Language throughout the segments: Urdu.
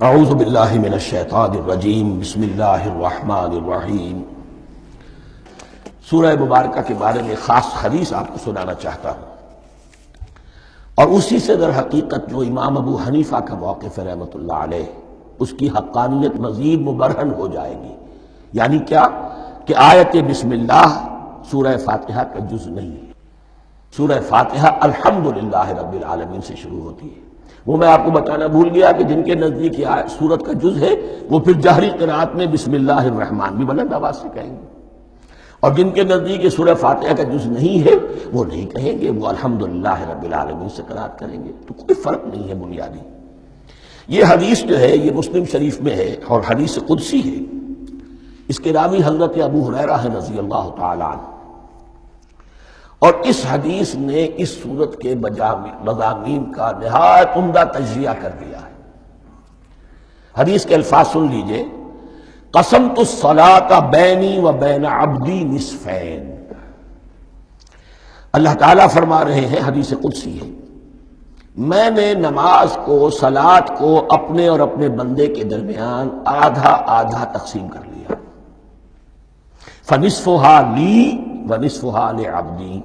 اعوذ باللہ من الشیطان الرجیم بسم اللہ الرحمن الرحیم۔ سورہ مبارکہ کے بارے میں خاص حدیث آپ کو سنانا چاہتا ہوں، اور اسی سے در حقیقت جو امام ابو حنیفہ کا موقف ہے رحمۃ اللہ علیہ، اس کی حقانیت مزید مبرہن ہو جائے گی۔ یعنی کیا کہ آیت بسم اللہ سورہ فاتحہ کا جز نہیں ہے۔ سورہ فاتحہ الحمدللہ رب العالمین سے شروع ہوتی ہے۔ وہ میں آپ کو بتانا بھول گیا کہ جن کے نزدیک یہ سورت کا جز ہے وہ پھر جہری قرات میں بسم اللہ الرحمن بھی بلند آواز سے کہیں گے، اور جن کے نزدیک یہ سورہ فاتحہ کا جز نہیں ہے وہ نہیں کہیں گے، وہ الحمدللہ رب العالمین سے قرات کریں گے۔ تو کوئی فرق نہیں ہے بنیادی۔ یہ حدیث جو ہے یہ مسلم شریف میں ہے اور حدیث قدسی ہے۔ اس کے راوی حضرت ابو ہریرہ ہے رضی اللہ تعالی عنہ، اور اس حدیث نے اس صورت کے مضامین کا نہایت عمدہ تجزیہ کر دیا ہے۔ حدیث کے الفاظ سن لیجئے: قسمت الصلاۃ بینی و بین عبدی نصفین۔ اللہ تعالیٰ فرما رہے ہیں، حدیث قدسی ہے، میں نے نماز کو، صلاۃ کو اپنے اور اپنے بندے کے درمیان آدھا آدھا تقسیم کر لیا۔ فنصفها لی ونصفها لعبدی،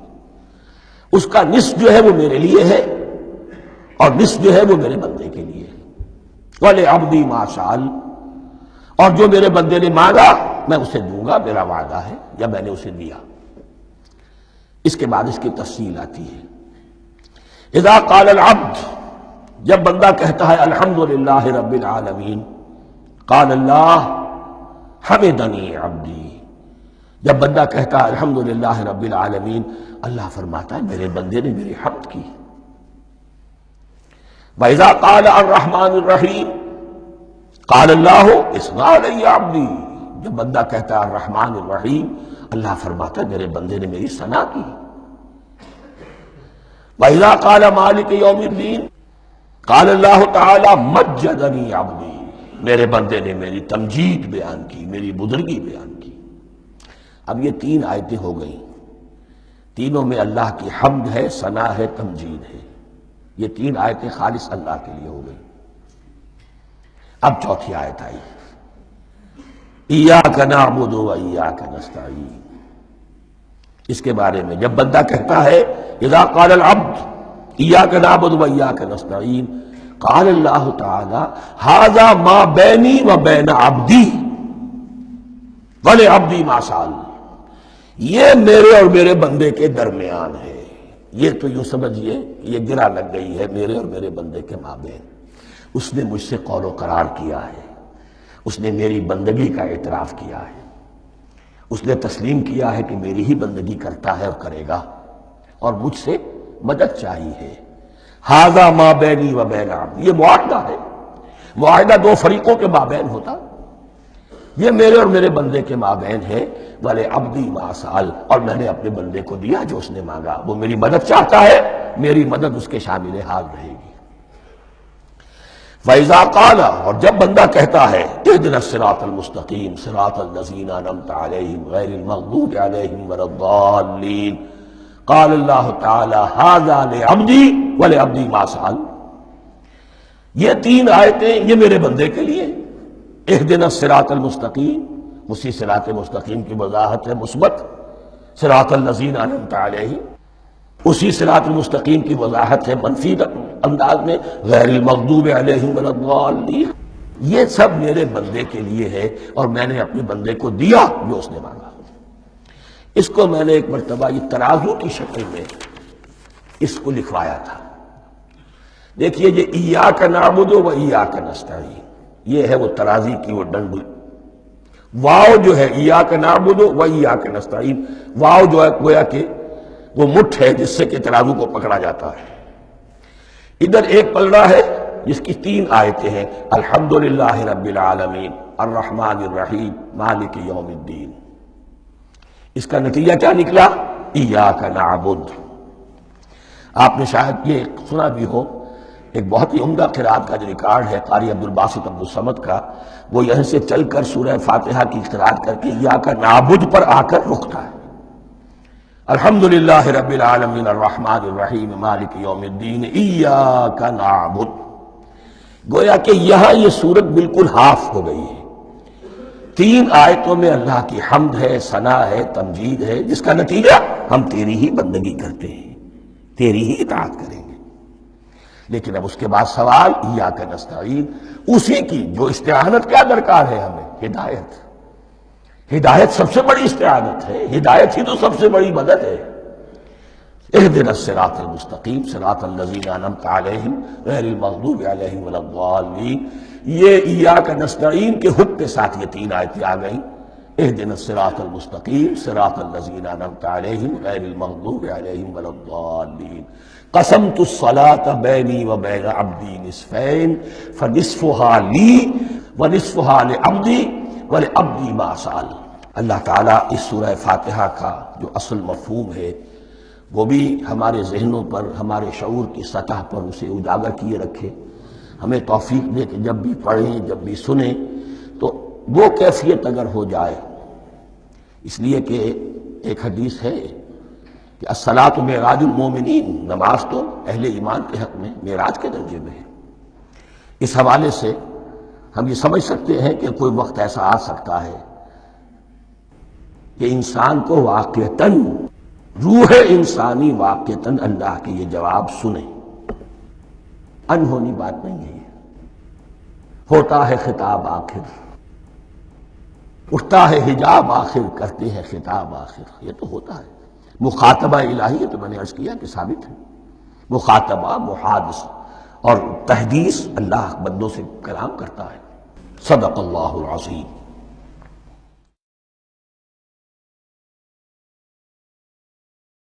اس کا نصف جو ہے وہ میرے لیے ہے اور نصف جو ہے وہ میرے بندے کے لیے ہے۔ وَلِعَبْدِي مَا سَأَلَ، اور جو میرے بندے نے مانگا میں اسے دوں گا، میرا وعدہ ہے یا میں نے اسے دیا۔ اس کے بعد اس کی تفصیل آتی ہے۔ اذا قال العبد، جب بندہ کہتا ہے الحمدللہ رب العالمین، قال اللہ حمدنی عبدی، جب بندہ کہتا ہے الحمدللہ رب العالمین، اللہ فرماتا ہے میرے بندے نے میری حمد کی۔ وَإِذَا قَالَ الرَّحْمَنُ الرَّحِيمُ قَالَ اللَّهُ اثْنَىٰ عَلَيَّ عَبْدِي، جب بندہ کہتا ہے الرحمن الرحیم، اللہ فرماتا ہے میرے بندے نے میری ثنا کی۔ وَإِذَا قَالَ مَالِكِ يَوْمِ الدِّينِ قَالَ اللَّهُ تَعَالَىٰ مَجَّدَنِي عَبْدِي، میرے بندے نے میری تمجید بیان کی، میری بزرگی بیان کی۔ اب یہ تین آیتیں ہو گئیں، تینوں میں اللہ کی حمد ہے، ثنا ہے، تمجید ہے۔ یہ تین آیتیں خالص اللہ کے لیے ہو گئیں۔ اب چوتھی آیت آئی، ایاک نعبد و ایاک نستعین۔ اس کے بارے میں جب بندہ کہتا ہے اذا قال العبد ایاک نعبد و ایاک نستعین، قال اللہ تعالی ھذا ما بینی و بین عبدی ولعبدی ما سأل، یہ میرے اور میرے بندے کے درمیان ہے۔ یہ تو یوں سمجھئے یہ گرہ لگ گئی ہے میرے اور میرے بندے کے مابین۔ اس نے مجھ سے قول و قرار کیا ہے، اس نے میری بندگی کا اعتراف کیا ہے، اس نے تسلیم کیا ہے کہ میری ہی بندگی کرتا ہے اور کرے گا، اور مجھ سے مدد چاہیے ہے۔ ھذا ما بینی و بین عبدی، یہ معاہدہ ہے، معاہدہ دو فریقوں کے مابین ہوتا، یہ میرے اور میرے بندے کے مابین ہے۔ وَلِعَبْدِي مَا سَأَلَ، اور میں نے اپنے بندے کو دیا جو اس نے مانگا۔ وہ میری مدد چاہتا ہے، میری مدد اس کے شامل حال رہے گی۔ وَإِذَا قَالَ، اور جب بندہ کہتا ہے اهْدِنَا الصِّرَاطَ الْمُسْتَقِيمَ صِرَاطَ الَّذِينَ أَنْعَمْتَ عَلَيْهِمْ غَيْرِ الْمَغْضُوبِ عَلَيْهِمْ وَلَا الضَّالِّينَ، قَالَ اللَّهُ تَعَالَى هَذَا لِعَبْدِي وَلِعَبْدِي مَا سَأَلَ۔ یہ تین آیتیں یہ میرے بندے کے لیے، اهْدِنَا الصِّرَاطَ الْمُسْتَقِيمَ، اسی صراط مستقیم کی وضاحت ہے مثبت، صراط الذین انعمت علیہم، اسی صراط المستقیم کی وضاحت ہے منفی انداز میں، غیر المغضوب علیہم ولا الضالین۔ یہ سب میرے بندے کے لیے ہے اور میں نے اپنے بندے کو دیا جو اس نے مانگا۔ اس کو میں نے ایک مرتبہ یہ ترازو کی شکل میں اس کو لکھوایا تھا۔ دیکھیے یہ ایاک نعبد و ایاک نستعین، یہ ہے وہ ترازی کی وہ ڈنڈ، واو جو ہے ایاک نعبد و ایاک نستعین، واو جو ہے گویا کہ وہ مٹھ ہے جس سے کہ ترازو کو پکڑا جاتا ہے۔ ادھر ایک پلڑا ہے جس کی تین آیتیں ہیں، الحمدللہ رب العالمین الرحمن الرحیم مالک یوم الدین۔ اس کا نتیجہ کیا نکلا؟ ایاک نعبد۔ آپ نے شاید یہ سنا بھی ہو، ایک بہت ہی عمدہ قرات کا جو ریکارڈ ہے قاری عبدالباسط عبدالصمد کا، وہ یہاں سے چل کر سورہ فاتحہ کی قرات کر کے ایاک نعبد پر آ کر رکتا ہے۔ الحمدللہ رب العالمین الرحمن الرحیم مالک یوم الدین ایاک نعبد۔ گویا کہ یہاں یہ صورت بالکل ہاف ہو گئی ہے۔ 3 آیتوں میں اللہ کی حمد ہے، ثنا ہے، تمجید ہے، جس کا نتیجہ ہم تیری ہی بندگی کرتے ہیں، تیری ہی اطاعت کریں گے۔ لیکن اب اس کے بعد سوال ایاک نستعین، اسی کی جو استعانت کیا درکار ہے ہمیں؟ ہدایت۔ ہدایت سب سے بڑی استعانت ہے، ہدایت ہی تو سب سے بڑی مدد ہے۔ اہدنا الصراط المستقیم صراط الذین انعمت علیہم غیر المغضوب علیہم ولا الضالین۔ یہ ایاک نستعین کے حکم کے ساتھ یہ 3 آیتیں آ گئیں۔ اہدنا الصراط المستقیم صراط الذین انعمت علیہم غیر المغضوب علیہم ولا الضالین۔ قسمت الصلاۃ بینی و بین عبدی نصفین فنصفها لی ونصفها لعبدی ولعبدی ما سأل۔ اللہ تعالیٰ اس سورہ فاتحہ کا جو اصل مفہوم ہے وہ بھی ہمارے ذہنوں پر، ہمارے شعور کی سطح پر اسے اجاگر کیے رکھے، ہمیں توفیق دے کہ جب بھی پڑھیں، جب بھی سنیں تو وہ کیفیت اگر ہو جائے۔ اس لیے کہ ایک حدیث ہے کہ الصلاۃ معراج المومنین، نماز تو اہل ایمان کے حق میں معراج کے درجے میں ہے۔ اس حوالے سے ہم یہ سمجھ سکتے ہیں کہ کوئی وقت ایسا آ سکتا ہے کہ انسان کو واقعتاً، روح انسانی واقعتاً اللہ کے یہ جواب سنے۔ انہونی بات نہیں ہے یہ، ہوتا ہے خطاب آخر، اٹھتا ہے حجاب آخر، کرتے ہیں خطاب آخر، یہ تو ہوتا ہے۔ مخاطبہ الہی، تو میں نے عرض کیا کہ ثابت ہے، مخاطبہ، محادثہ اور تحدیث اللہ بندوں سے کلام کرتا ہے۔ صدق اللہ العظیم۔